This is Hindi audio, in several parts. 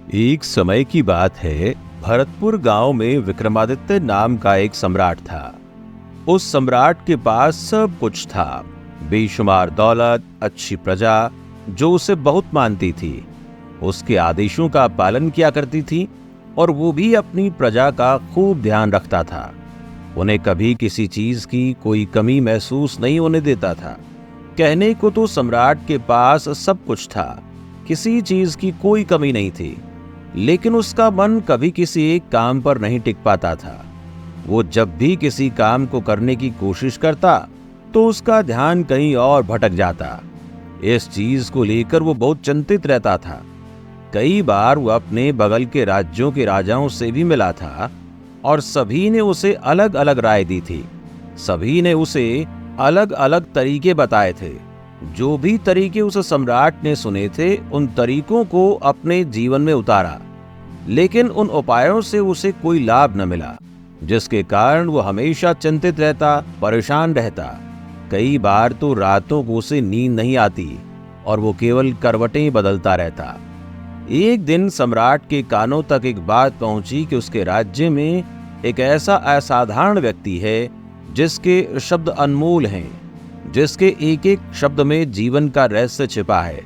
एक समय की बात है। भरतपुर गांव में विक्रमादित्य नाम का एक सम्राट था। उस सम्राट के पास सब कुछ था, बेशुमार दौलत, अच्छी प्रजा जो उसे बहुत मानती थी, उसके आदेशों का पालन किया करती थी और वो भी अपनी प्रजा का खूब ध्यान रखता था। उन्हें कभी किसी चीज की कोई कमी महसूस नहीं होने देता था। कहने को तो सम्राट के पास सब कुछ था, किसी चीज की कोई कमी नहीं थी, लेकिन उसका मन कभी किसी एक काम पर नहीं टिक पाता था। वो जब भी किसी काम को करने की कोशिश करता तो उसका ध्यान कहीं और भटक जाता। इस चीज को लेकर वो बहुत चिंतित रहता था। कई बार वो अपने बगल के राज्यों के राजाओं से भी मिला था और सभी ने उसे अलग अलग राय दी थी। सभी ने उसे अलग अलग तरीके बताए थे। जो भी तरीके उस सम्राट ने सुने थे, उन तरीकों को अपने जीवन में उतारा, लेकिन उन उपायों से उसे कोई लाभ न मिला, जिसके कारण वो हमेशा चिंतित रहता, परेशान रहता। कई बार तो रातों को उसे नींद नहीं आती और वो केवल करवटें बदलता रहता। एक दिन सम्राट के कानों तक एक बात पहुंची कि उसके राज्य में एक ऐसा असाधारण व्यक्ति है जिसके शब्द अनमोल हैं, जिसके एक एक शब्द में जीवन का रहस्य छिपा है,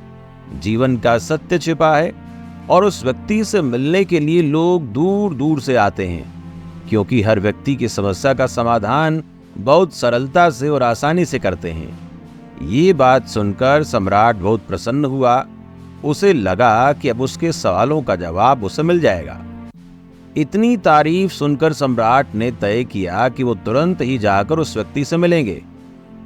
जीवन का सत्य छिपा है। और उस व्यक्ति से मिलने के लिए लोग दूर दूर से आते हैं, क्योंकि हर व्यक्ति की समस्या का समाधान बहुत सरलता से और आसानी से करते हैं। ये बात सुनकर सम्राट बहुत प्रसन्न हुआ। उसे लगा कि अब उसके सवालों का जवाब उसे मिल जाएगा। इतनी तारीफ सुनकर सम्राट ने तय किया कि वो तुरंत ही जाकर उस व्यक्ति से मिलेंगे,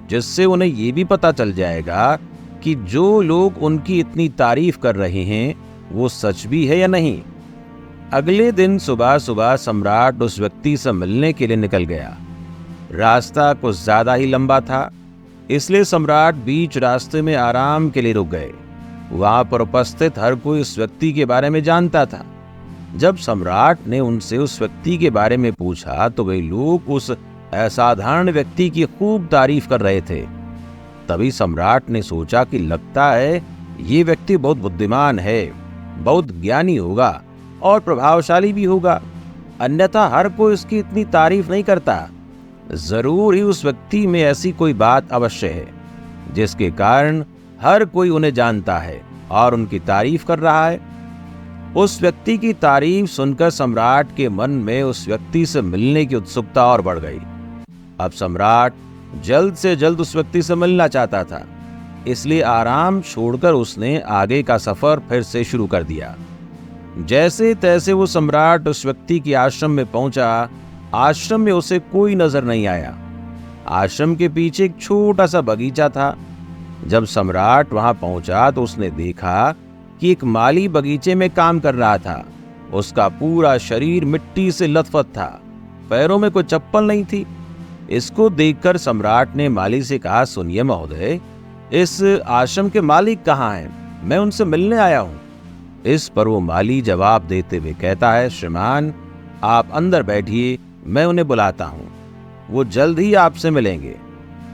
जिससे उन्हें ये भी पता चल जाएगा कि जो लोग उनकी इतनी तारीफ कर रहे हैं वो सच भी है या नहीं। अगले दिन सुबह सुबह सम्राट उस व्यक्ति से मिलने के लिए निकल गया। रास्ता कुछ ज्यादा ही लंबा था, इसलिए सम्राट बीच रास्ते में आराम के लिए रुक गए। वहां पर उपस्थित हर कोई उस व्यक्ति के बारे में जानता था। जब सम्राट ने उनसे उस व्यक्ति के बारे में पूछा तो वे लोग उस असाधारण व्यक्ति की खूब तारीफ कर रहे थे। तभी सम्राट ने सोचा कि लगता है ये व्यक्ति बहुत बुद्धिमान है, बहुत ज्ञानी होगा और प्रभावशाली भी होगा, अन्यथा हर कोई उसकी इतनी तारीफ नहीं करता। जरूर ही उस व्यक्ति में ऐसी कोई बात अवश्य है जिसके कारण हर कोई उन्हें जानता है और उनकी तारीफ कर रहा है। उस व्यक्ति की तारीफ सुनकर सम्राट के मन में उस व्यक्ति से मिलने की उत्सुकता और बढ़ गई। अब सम्राट जल्द से जल्द उस व्यक्ति से मिलना चाहता था, इसलिए आराम छोड़कर उसने आगे का सफर फिर से शुरू कर दिया। जैसे तैसे वो सम्राट उस व्यक्ति के आश्रम में पहुंचा। आश्रम में उसे कोई नजर नहीं आया। आश्रम के पीछे एक छोटा सा बगीचा था। जब सम्राट वहां पहुंचा तो उसने देखा कि एक माली बगीचे में काम कर रहा था। उसका पूरा शरीर मिट्टी से लथपथ था, पैरों में कोई चप्पल नहीं थी। इसको देखकर सम्राट ने माली से कहा, सुनिए महोदय, इस आश्रम के मालिक कहाँ हैं? मैं उनसे मिलने आया हूँ। इस पर वो माली जवाब देते हुए कहता है, श्रीमान आप अंदर बैठिए, मैं उन्हें बुलाता हूँ, वो जल्द ही आपसे मिलेंगे।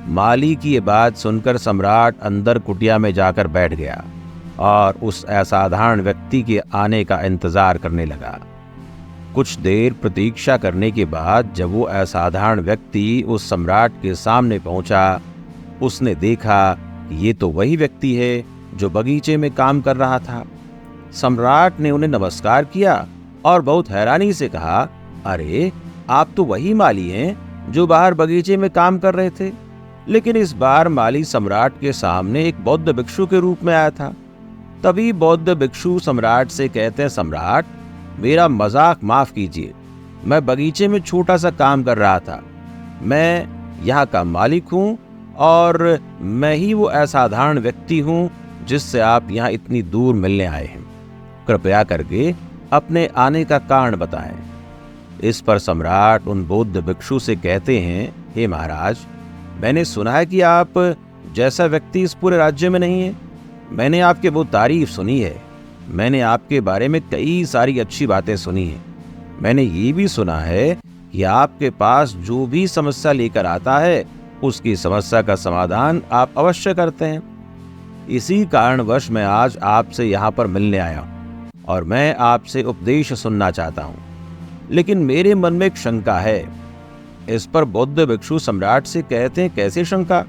माली की ये बात सुनकर सम्राट अंदर कुटिया में जाकर बैठ गया और उस असाधारण व्यक्ति के आने का इंतजार करने लगा। कुछ देर प्रतीक्षा करने के बाद जब वो असाधारण व्यक्ति उस सम्राट के सामने पहुंचा, उसने देखा ये तो वही व्यक्ति है जो बगीचे में काम कर रहा था। सम्राट ने उन्हें नमस्कार किया और बहुत हैरानी से कहा, अरे आप तो वही माली हैं जो बाहर बगीचे में काम कर रहे थे। लेकिन इस बार माली सम्राट के सामने एक बौद्ध भिक्षु के रूप में आया था। तभी बौद्ध भिक्षु सम्राट से कहते हैं, सम्राट मेरा मजाक माफ कीजिए, मैं बगीचे में छोटा सा काम कर रहा था। मैं यहाँ का मालिक हूँ और मैं ही वो असाधारण व्यक्ति हूँ जिससे आप यहाँ इतनी दूर मिलने आए हैं। कृपया करके अपने आने का कारण बताएं। इस पर सम्राट उन बौद्ध भिक्षु से कहते हैं, हे महाराज, मैंने सुना है कि आप जैसा व्यक्ति इस पूरे राज्य में नहीं है। मैंने आपके वो तारीफ सुनी है, मैंने आपके बारे में कई सारी अच्छी बातें सुनी हैं। मैंने ये भी सुना है कि आपके पास जो भी समस्या लेकर आता है उसकी समस्या का समाधान आप अवश्य करते हैं। इसी कारणवश मैं आज आपसे यहाँ पर मिलने आया हूँ। और मैं आपसे उपदेश सुनना चाहता हूँ। लेकिन मेरे मन में एक शंका है। इस पर बौद्ध भिक्षु सम्राट से कहते हैं, कैसे शंका?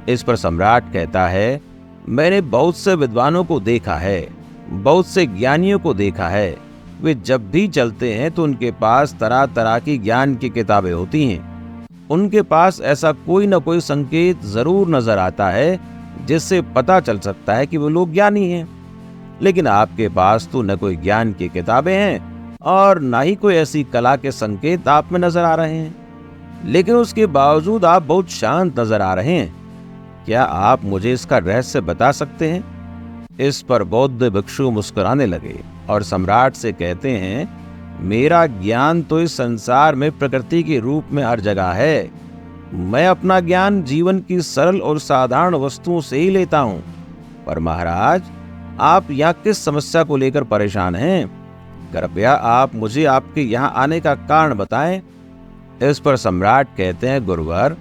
इस पर सम्राट कहता है, मैंने बहुत से विद्वानों को देखा है, बहुत से ज्ञानियों को देखा है। वे जब भी चलते हैं तो उनके पास तरह तरह की ज्ञान की किताबें होती हैं। उनके पास ऐसा कोई न कोई संकेत जरूर नजर आता है जिससे पता चल सकता है कि वो लोग ज्ञानी हैं। लेकिन आपके पास तो न कोई ज्ञान की किताबें हैं और न ही कोई ऐसी कला के संकेत आप में नजर आ रहे हैं। लेकिन उसके बावजूद आप बहुत शांत नजर आ रहे हैं। क्या आप मुझे इसका रहस्य बता सकते हैं? इस पर बौद्ध भिक्षु मुस्कुराने लगे और सम्राट से कहते हैं, मेरा ज्ञान तो इस संसार में प्रकृति के रूप में हर जगह है। मैं अपना ज्ञान जीवन की सरल और साधारण वस्तुओं से ही लेता हूँ। पर महाराज, आप यहाँ किस समस्या को लेकर परेशान हैं? कृपया आप मुझे आपके यहाँ आने का कारण बताएं। इस पर सम्राट कहते हैं, गुरुवर,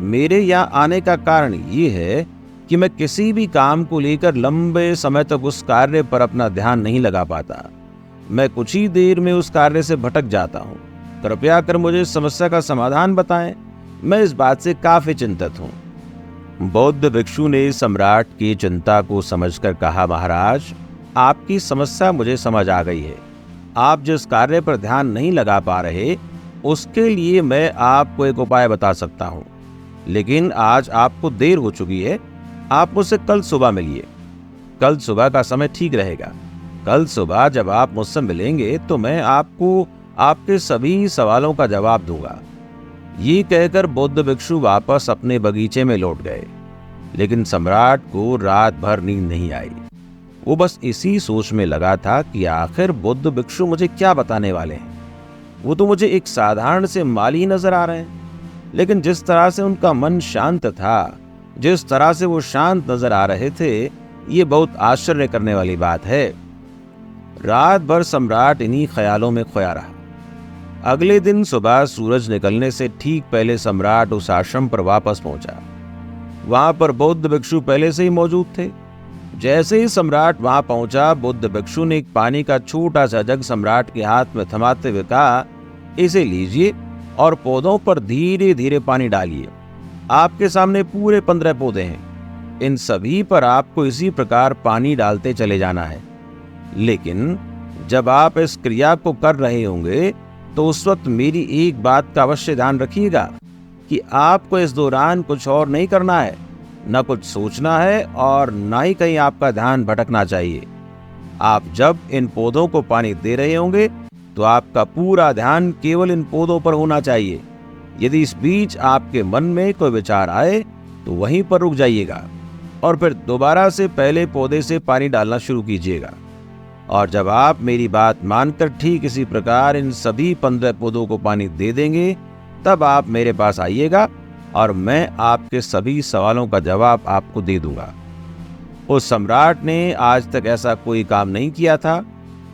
मेरे यहाँ आने का कारण ये है कि मैं किसी भी काम को लेकर लंबे समय तक उस कार्य पर अपना ध्यान नहीं लगा पाता। मैं कुछ ही देर में उस कार्य से भटक जाता हूँ। कृपया कर मुझे इस समस्या का समाधान बताएं। मैं इस बात से काफी चिंतित हूँ। बौद्ध भिक्षु ने सम्राट की चिंता को समझकर कहा, महाराज, आपकी समस्या मुझे समझ आ गई है। आप जिस कार्य पर ध्यान नहीं लगा पा रहे, उसके लिए मैं आपको एक उपाय बता सकता हूँ। लेकिन आज आपको देर हो चुकी है। आप मुझसे कल सुबह मिलिए। कल सुबह का समय ठीक रहेगा। कल सुबह जब आप मुझसे मिलेंगे तो मैं आपको आपके सभी सवालों का जवाब दूंगा। ये कहकर बौद्ध भिक्षु वापस अपने बगीचे में लौट गए। लेकिन सम्राट को रात भर नींद नहीं आई। वो बस इसी सोच में लगा था कि आखिर बौद्ध भिक्षु मुझे क्या बताने वाले हैं। वो तो मुझे एक साधारण से माली नजर आ रहे हैं, लेकिन जिस तरह से उनका मन शांत था, जिस तरह से वो शांत नजर आ रहे थे, ये बहुत आश्चर्य करने वाली बात है। रात भर सम्राट इन्हीं ख्यालों में खोया रहा। अगले दिन सुबह सूरज निकलने से ठीक पहले सम्राट उस आश्रम पर वापस पहुंचा। वहां पर बौद्ध भिक्षु पहले से ही मौजूद थे। जैसे ही सम्राट वहां पहुंचा, बौद्ध भिक्षु ने एक पानी का छोटा सा जग सम्राट के हाथ में थमाते हुए कहा, इसे लीजिए और पौधों पर धीरे धीरे पानी डालिए। आपके सामने पूरे 15 पौधे हैं। इन सभी पर आपको इसी प्रकार पानी डालते चले जाना है। लेकिन जब आप इस क्रिया को कर रहे होंगे तो उस वक्त मेरी एक बात का अवश्य ध्यान रखिएगा कि आपको इस दौरान कुछ और नहीं करना है, न कुछ सोचना है और न ही कहीं आपका ध्यान भटकना चाहिए। आप जब इन पौधों को पानी दे रहे होंगे तो आपका पूरा ध्यान केवल इन पौधों पर होना चाहिए। यदि इस बीच आपके मन में कोई विचार आए तो वहीं पर रुक जाइएगा और फिर दोबारा से पहले पौधे से पानी डालना शुरू कीजिएगा। और जब आप मेरी बात मानकर ठीक इसी प्रकार इन सभी 15 पौधों को पानी दे देंगे, तब आप मेरे पास आइएगा और मैं आपके सभी सवालों का जवाब आपको दे दूंगा। उस सम्राट ने आज तक ऐसा कोई काम नहीं किया था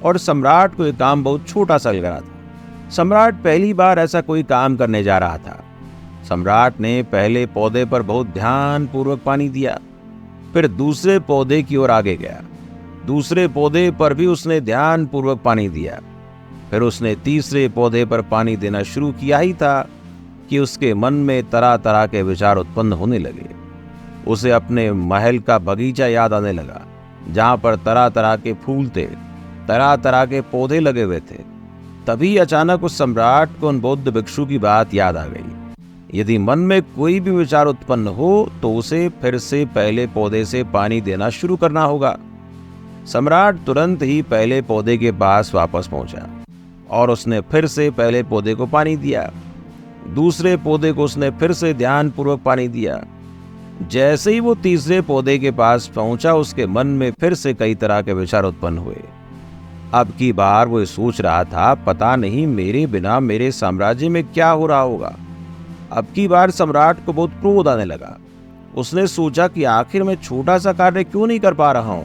और सम्राट को यह काम बहुत छोटा सा लग रहा था। सम्राट पहली बार ऐसा कोई काम करने जा रहा था। सम्राट ने पहले पौधे पर बहुत ध्यान पूर्वक पानी दिया, फिर दूसरे पौधे की ओर आगे गया। दूसरे पौधे पर भी उसने ध्यान पूर्वक पानी दिया। फिर उसने तीसरे पौधे पर पानी देना शुरू किया ही था कि उसके मन में तरह तरह के विचार उत्पन्न होने लगे। उसे अपने महल का बगीचा याद आने लगा, जहां पर तरह तरह के फूल थे, तरह तरह के पौधे लगे हुए थे। तभी अचानक उस सम्राट को उन बौद्ध भिक्षु की बात याद आ गई। यदि मन में कोई भी विचार उत्पन्न हो तो उसे फिर से पहले पौधे से पानी देना शुरू करना होगा। सम्राट तुरंत ही पहले पौधे के पास वापस पहुंचा और उसने फिर से पहले पौधे को पानी दिया। दूसरे पौधे को उसने फिर से ध्यान पूर्वक पानी दिया। जैसे ही वो तीसरे पौधे के पास पहुंचा, उसके मन में फिर से कई तरह के विचार उत्पन्न हुए। अब की बार वो सोच रहा था, पता नहीं मेरे बिना मेरे साम्राज्य में क्या हो रहा होगा। अब की बार सम्राट को बहुत क्रोध आने लगा। उसने सोचा कि आखिर मैं छोटा सा कार्य क्यों नहीं कर पा रहा हूं।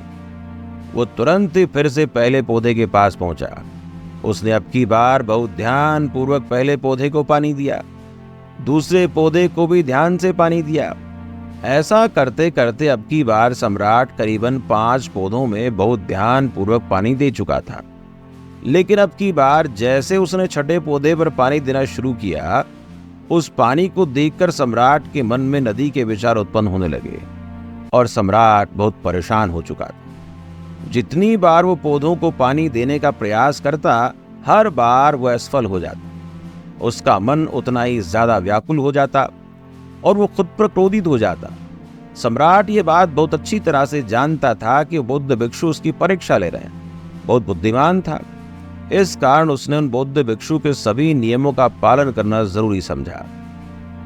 वो तुरंत ही फिर से पहले पौधे के पास पहुंचा। उसने अब की बार बहुत ध्यान पूर्वक पहले पौधे को पानी दिया। दूसरे पौधे को भी ध्यान से पानी दिया। ऐसा करते करते अब की बार सम्राट करीबन 5 पौधों में बहुत ध्यान पूर्वक पानी दे चुका था। लेकिन अब की बार जैसे उसने छठे पौधे पर पानी देना शुरू किया, उस पानी को देखकर सम्राट के मन में नदी के विचार उत्पन्न होने लगे और सम्राट बहुत परेशान हो चुका था। जितनी बार वो पौधों को पानी देने का प्रयास करता, हर बार वो असफल हो जाता। उसका मन उतना ही ज्यादा व्याकुल हो जाता और वो खुद पर क्रोधित हो जाता। सम्राट ये बात बहुत अच्छी तरह से जानता था कि बौद्ध भिक्षु उसकी परीक्षा ले रहे हैं। बहुत बुद्धिमान था, इस कारण उसने उन बौद्ध भिक्षु के सभी नियमों का पालन करना जरूरी समझा।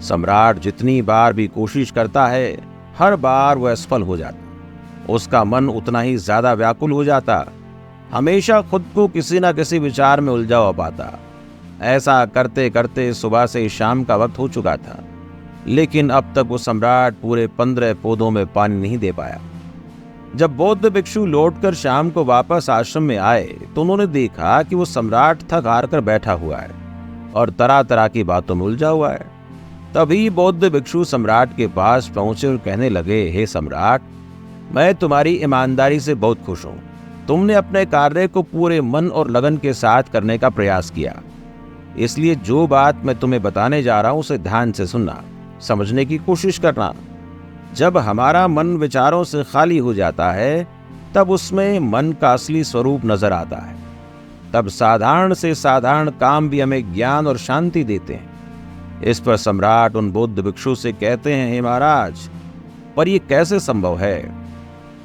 सम्राट जितनी बार भी कोशिश करता है, हर बार वह असफल हो जाता। उसका मन उतना ही ज्यादा व्याकुल हो जाता, हमेशा खुद को किसी न किसी विचार में उलझा हुआ पाता। ऐसा करते करते सुबह से शाम का वक्त हो चुका था, लेकिन अब तक वो सम्राट पूरे 15 पौधों में पानी नहीं दे पाया। जब बौद्ध भिक्षु लौटकर शाम को वापस आश्रम में आए तो उन्होंने देखा कि वो सम्राट थक हार कर बैठा हुआ है और तरह तरह की बातों में उलझा हुआ है। तभी बौद्ध भिक्षु सम्राट के पास पहुंचे और कहने लगे, हे सम्राट, मैं तुम्हारी ईमानदारी से बहुत खुश हूं। तुमने अपने कार्य को पूरे मन और लगन के साथ करने का प्रयास किया, इसलिए जो बात मैं तुम्हें बताने जा रहा हूं उसे ध्यान से सुनना, समझने की कोशिश करना। जब हमारा मन विचारों से खाली हो जाता है, तब उसमें मन का असली स्वरूप नजर आता है। तब साधारण से साधारण काम भी हमें ज्ञान और शांति देते हैं। इस पर सम्राट उन बौद्ध भिक्षु से कहते हैं, हे महाराज, पर यह कैसे संभव है?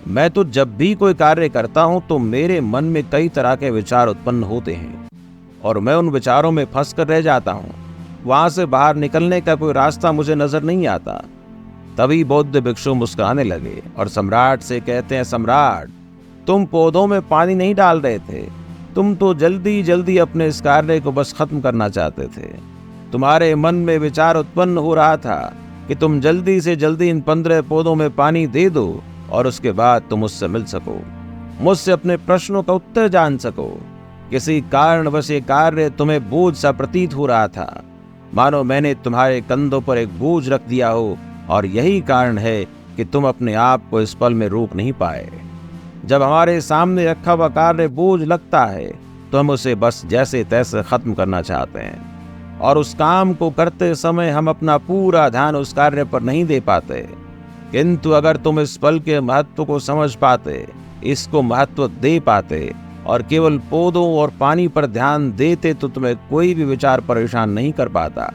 मैं तो जब भी कोई कार्य करता हूं तो मेरे मन में कई तरह के विचार उत्पन्न होते हैं और मैं उन विचारों में फंस कर रह जाता हूं। वहां से बाहर निकलने का कोई रास्ता मुझे नजर नहीं आता। तभी बौद्ध भिक्षु मुस्कुराने लगे और सम्राट से कहते हैं, सम्राट, तुम पौधों में पानी नहीं डाल रहे थे, तुम तो जल्दी जल्दी अपने इस कार्य को बस खत्म करना चाहते थे। तुम्हारे मन में विचार उत्पन्न हो रहा था कि तुम जल्दी से जल्दी इन 15 पौधों में पानी दे दो और उसके बाद तुम मुझसे मिल सको, मुझसे अपने प्रश्नों का उत्तर जान सको। किसी कारणवश ये कार्य तुम्हें बोझ सा प्रतीत हो रहा था, मानो मैंने तुम्हारे कंधों पर एक बोझ रख दिया हो, और यही कारण है कि तुम अपने आप को इस पल में रोक नहीं पाए। जब हमारे सामने रखा हुआ कार्य बोझ लगता है तो हम उसे बस जैसे तैसे खत्म करना चाहते हैं, और उस काम को करते समय हम अपना पूरा ध्यान उस कार्य पर नहीं दे पाते। किंतु अगर तुम इस पल के महत्व को समझ पाते, इसको महत्व दे पाते और केवल पौधों और पानी पर ध्यान देते, तो तुम्हें कोई भी विचार परेशान नहीं कर पाता।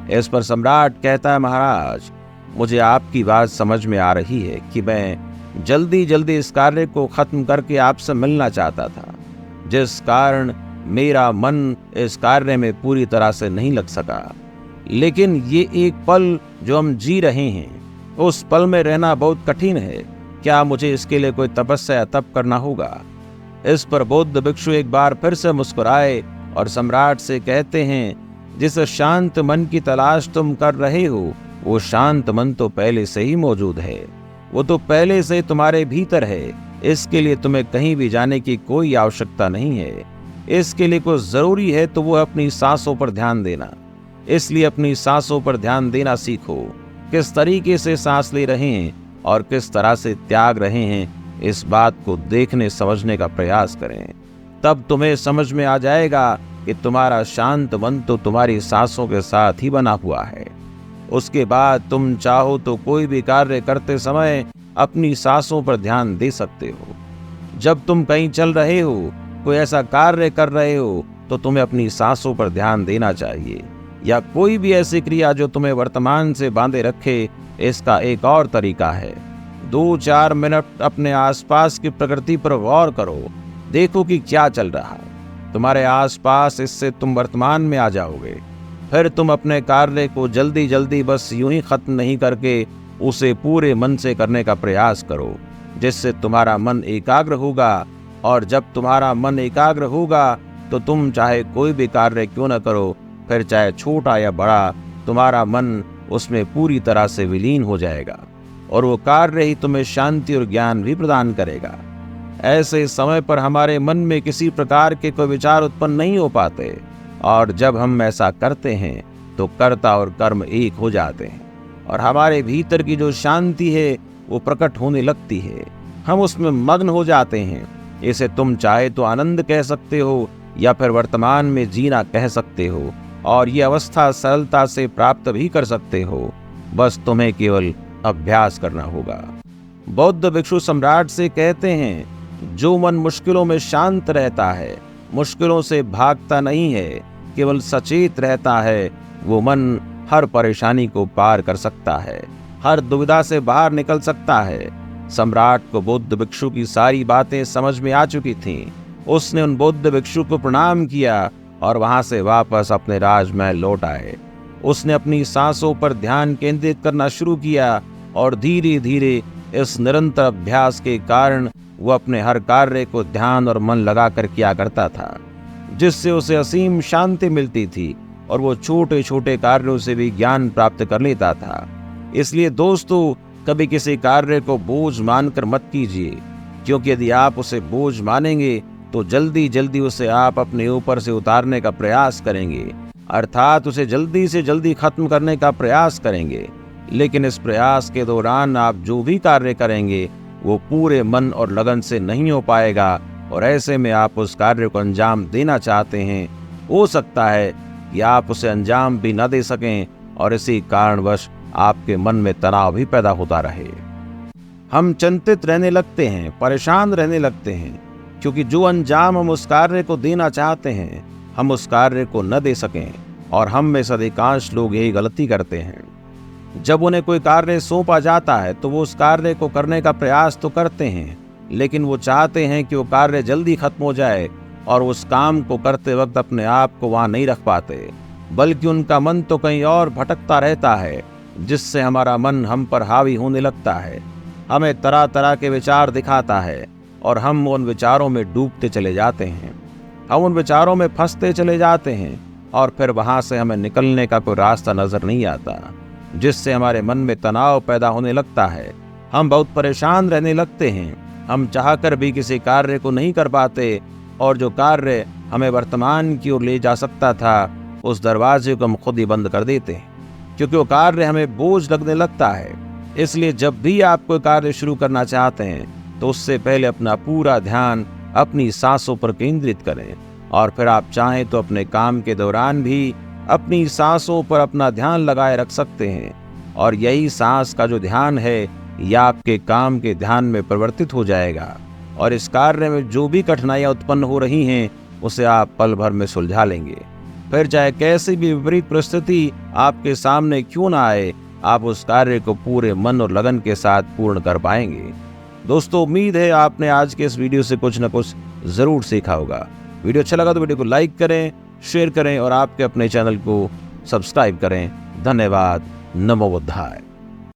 इस पर सम्राट कहता है, महाराज, मुझे आपकी बात समझ में आ रही है कि मैं जल्दी जल्दी इस कार्य को खत्म करके आपसे मिलना चाहता था, जिस कारण मेरा मन इस कार्य में पूरी तरह से नहीं लग सका। लेकिन ये एक पल जो हम जी रहे हैं, उस पल में रहना बहुत कठिन है। क्या मुझे इसके लिए कोई तपस्या या तप करना होगा? इस पर बौद्ध भिक्षु एक बार फिर से मुस्कुराए और सम्राट से कहते हैं, जिस शांत मन की तलाश तुम कर रहे हो, वो शांत मन तो पहले से ही मौजूद है, वो तो पहले से तुम्हारे भीतर है। इसके लिए तुम्हें कहीं भी जाने की कोई आवश्यकता नहीं है। इसके लिए कुछ जरूरी है तो वो अपनी सांसों पर ध्यान देना। इसलिए अपनी सांसों पर ध्यान देना सीखो। किस तरीके से सांस ले रहे हैं और किस तरह से त्याग रहे हैं, इस बात को देखने समझने का प्रयास करें। तब तुम्हें समझ में आ जाएगा कि तुम्हारा शांत मन तो तुम्हारी सांसों के साथ ही बना हुआ है। उसके बाद तुम चाहो तो कोई भी कार्य करते समय अपनी सांसों पर ध्यान दे सकते हो। जब तुम कहीं चल रहे हो, कोई ऐसा कार्य कर रहे हो, तो तुम्हें अपनी सांसों पर ध्यान देना चाहिए। या कोई भी ऐसी क्रिया जो तुम्हें वर्तमान से बांधे रखे, इसका एक और तरीका है। 2-4 मिनट अपने आसपास की प्रकृति पर गौर करो, देखो कि क्या चल रहा है तुम्हारे आसपास। इससे तुम वर्तमान में आ जाओगे। फिर तुम अपने कार्य को जल्दी जल्दी बस यूं ही खत्म नहीं करके उसे पूरे मन से करने का प्रयास करो, जिससे तुम्हारा मन एकाग्र होगा। और जब तुम्हारा मन एकाग्र होगा तो तुम चाहे कोई भी कार्य क्यों न करो, फिर चाहे छोटा या बड़ा, तुम्हारा मन उसमें पूरी तरह से विलीन हो जाएगा और वो कार्य ही तुम्हें शांति और ज्ञान भी प्रदान करेगा। ऐसे समय पर हमारे मन में किसी प्रकार के कोई विचार उत्पन्न नहीं हो पाते, और जब हम ऐसा करते हैं तो कर्ता और कर्म एक हो जाते हैं। और हमारे भीतर की जो शांति है वो प्रकट होने लगती है। हम उसमें मग्न हो जाते हैं। इसे तुम चाहे तो आनंद कह सकते हो या फिर वर्तमान में जीना कह सकते हो, और ये अवस्था सरलता से प्राप्त भी कर सकते हो। बस तुम्हें केवल अभ्यास करना होगा। बौद्ध भिक्षु सम्राट से कहते हैं, जो मन मुश्किलों में शांत रहता है, मुश्किलों से भागता नहीं है, केवल सचेत रहता है, वो मन हर परेशानी को पार कर सकता है, हर दुविधा से बाहर निकल सकता है। सम्राट को बौद्ध भिक्षु की सारी बातें समझ में आ चुकी थीं। उसने उन बौद्ध भिक्षु को प्रणाम किया और वहां से वापस अपने राजमहल लौट आए। उसने अपनी सांसों पर ध्यान केंद्रित करना शुरू किया और धीरे धीरे इस निरंतर अभ्यास के कारण वो अपने हर कार्य को ध्यान और मन लगाकर किया करता था, जिससे उसे असीम शांति मिलती थी और वो छोटे छोटे कार्यों से भी ज्ञान प्राप्त कर लेता था। इसलिए दोस्तों, कभी किसी कार्य को बोझ मानकर मत कीजिए, क्योंकि यदि आप उसे बोझ मानेंगे तो जल्दी जल्दी उसे आप अपने ऊपर से उतारने का प्रयास करेंगे, अर्थात उसे जल्दी से जल्दी खत्म करने का प्रयास करेंगे। लेकिन इस प्रयास के दौरान आप जो भी कार्य करेंगे वो पूरे मन और लगन से नहीं हो पाएगा, और ऐसे में आप उस कार्य को अंजाम देना चाहते हैं, हो सकता है कि आप उसे अंजाम भी न दे सकें, और इसी कारणवश आपके मन में तनाव भी पैदा होता रहे। हम चिंतित रहने लगते हैं, परेशान रहने लगते हैं, क्योंकि जो अंजाम हम उस कार्य को देना चाहते हैं हम उस कार्य को न दे सकें। और हम में से अधिकांश लोग यही गलती करते हैं। जब उन्हें कोई कार्य सौंपा जाता है तो वो उस कार्य को करने का प्रयास तो करते हैं, लेकिन वो चाहते हैं कि वो कार्य जल्दी खत्म हो जाए, और उस काम को करते वक्त अपने आप को वहां नहीं रख पाते, बल्कि उनका मन तो कहीं और भटकता रहता है, जिससे हमारा मन हम पर हावी होने लगता है, हमें तरह तरह के विचार दिखाता है, और हम उन विचारों में डूबते चले जाते हैं। हम उन विचारों में फंसते चले जाते हैं, और फिर वहां से हमें निकलने का कोई रास्ता नजर नहीं आता, जिससे हमारे मन में तनाव पैदा होने लगता है। हम बहुत परेशान रहने लगते हैं। हम चाहकर भी किसी कार्य को नहीं कर पाते, और जो कार्य हमें वर्तमान की ओर ले जा सकता था, उस दरवाजे को हम खुद ही बंद कर देते हैं, क्योंकि वो कार्य हमें बोझ लगने लगता है। इसलिए जब भी आप कोई कार्य शुरू करना चाहते हैं तो उससे पहले अपना पूरा ध्यान अपनी सांसों पर केंद्रित करें, और फिर आप चाहें तो अपने काम के दौरान भी अपनी सांसों पर अपना ध्यान लगाए रख सकते हैं, और यही सांस का जो ध्यान है यह आपके काम के ध्यान में परिवर्तित हो जाएगा, और इस कार्य में जो भी कठिनाइयां उत्पन्न हो रही हैं उसे आप पल भर में सुलझा लेंगे। फिर चाहे कैसी भी विपरीत परिस्थिति आपके सामने क्यों ना आए, आप उस कार्य को पूरे मन और लगन के साथ पूर्ण कर पाएंगे। दोस्तों, उम्मीद है आपने आज के इस वीडियो से कुछ न कुछ जरूर सीखा होगा। वीडियो अच्छा लगा तो वीडियो को लाइक करें, शेयर करें, और आपके अपने चैनल को सब्सक्राइब करें। धन्यवाद। नमो बुद्धाय।